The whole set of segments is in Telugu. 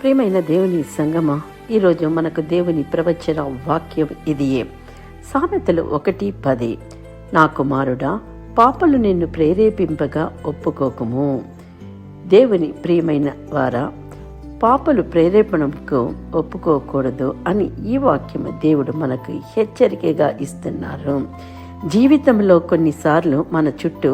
ప్రియమైన దేవుని సంగమా, ఈరోజు మనకు దేవుని ప్రవచన వాక్యం ఇదియే. సామెతలు 1:10. నా కుమారుడా, పాపలు నిన్ను ప్రేరేపింపగా ఒప్పుకోకుము. దేవుని ప్రియమైన వారా, పాపలు ప్రేరేపణకు ఒప్పుకోకూడదు అని ఈ వాక్యం దేవుడు మనకు హెచ్చరికగా ఇస్తున్నారు. జీవితంలో కొన్నిసార్లు మన చుట్టూ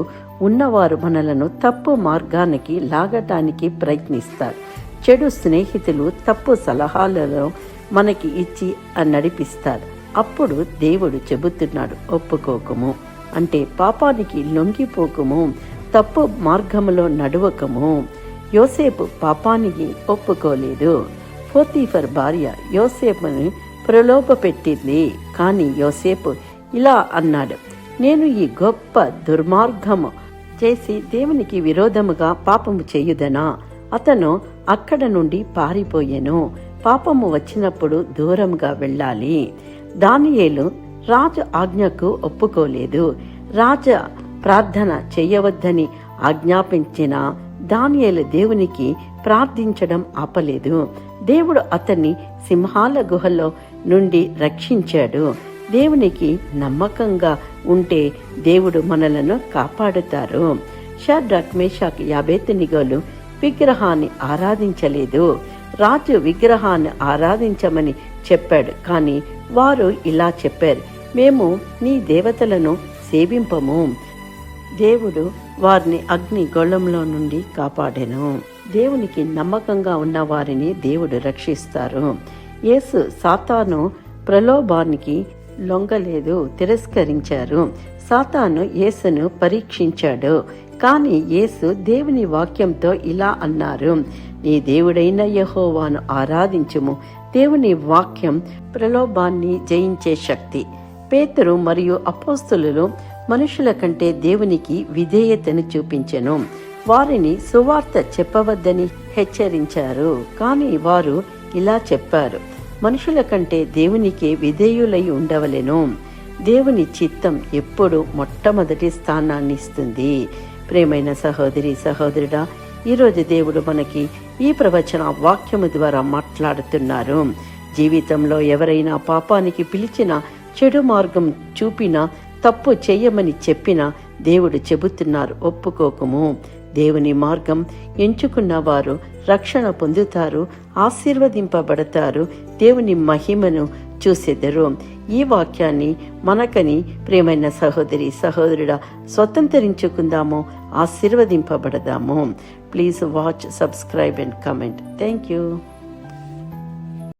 ఉన్నవారు మనలను తప్పు మార్గానికి లాగటానికి ప్రయత్నిస్తారు. చెడు స్నేహితులు తప్పు సలహాలను మనకి ఇచ్చి నడిపిస్తారు. అప్పుడు దేవుడు చెబుతున్నాడు, ఒప్పుకోకము అంటే పాపానికి లొంగిపోకము, తప్పు మార్గములో నడవకము. యోసేపు పాపానికి ఒప్పుకోలేదు. పోతీఫర్ భార్య యోసేపుని ప్రలోభపెట్టింది. కానీ యోసేపు ఇలా అన్నాడు, నేను ఈ గొప్ప దుర్మార్గము చేసి దేవునికి విరోధముగా పాపము చేయుదనా? అతను అక్కడ నుండి పారిపోయెను. పాపము వచ్చినప్పుడు దూరంగా వెళ్ళాలి. దానియేలు రాజు ఆజ్ఞకు ఒప్పుకోలేదు. రాజ ప్రార్థన చేయవద్దని ఆజ్ఞాపించిన దానియేలు దేవునికి ప్రార్థించడం ఆపలేదు. దేవుడు అతన్ని సింహాల గుహలో నుండి రక్షించాడు. దేవునికి నమ్మకంగా ఉంటే దేవుడు మనలను కాపాడుతారు. షడ్రక్, మేషాక్, అబేద్నెగోలు విగ్రహాన్ని ఆరాధించలేదు. రాజు విగ్రహాన్ని ఆరాధించమని చెప్పాడు, కానీ వారు ఇలా చెప్పారు, మేము నీ దేవతలను సేవింపము. దేవుడు వారిని అగ్ని గొళ్ళంలో నుండి కాపాడెను. దేవునికి నమ్మకంగా ఉన్న వారిని దేవుడు రక్షిస్తారు. యేసు సాతాను ప్రలోభానికి లొంగలేదు, తిరస్కరించారు. సాతాను యేసును పరీక్షించాడు. కానీ యేసు దేవుని వాక్యంతో ఇలా అన్నారు, నీ దేవుడైన యెహోవాను ఆరాధించుము. దేవుని వాక్యం ప్రలోభాన్ని జయించే శక్తి. పేతురు మరియు అపోస్తలులు మనుషుల కంటే దేవునికి విధేయతను చూపించెను. వారిని సువార్త చెప్పవద్దని హెచ్చరించారు. కానీ వారు ఇలా చెప్పారు, మనుషుల కంటే దేవునికే విధేయులై ఉండవలెను. దేవుని చిత్తం ఎప్పుడు మొట్టమొదటి స్థానాన్ని ఇస్తుంది. ప్రియమైన సహోదరి, సహోదరుడా, ఈరోజు దేవుడు మనకి ఈ ప్రవచన వాక్యము ద్వారా మాట్లాడుతున్నారు. జీవితంలో ఎవరైనా పాపానికి పిలిచినా, చెడు మార్గం చూపినా, తప్పు చేయమని చెప్పినా దేవుడు చెబుతున్నారు, ఒప్పుకోకము. దేవుని మార్గం ఎంచుకున్న వారు రక్షణ పొందుతారు, ఆశీర్వదింపబడతారు, దేవుని మహిమను చూసెదరు. ఈ వాక్యాన్ని మనకని ప్రియమైన సహోదరి, సహోదరుడా, స్వతంత్రించుకుందాము, ఆశీర్వదింపబడదాము. Please watch, subscribe and comment. Thank you.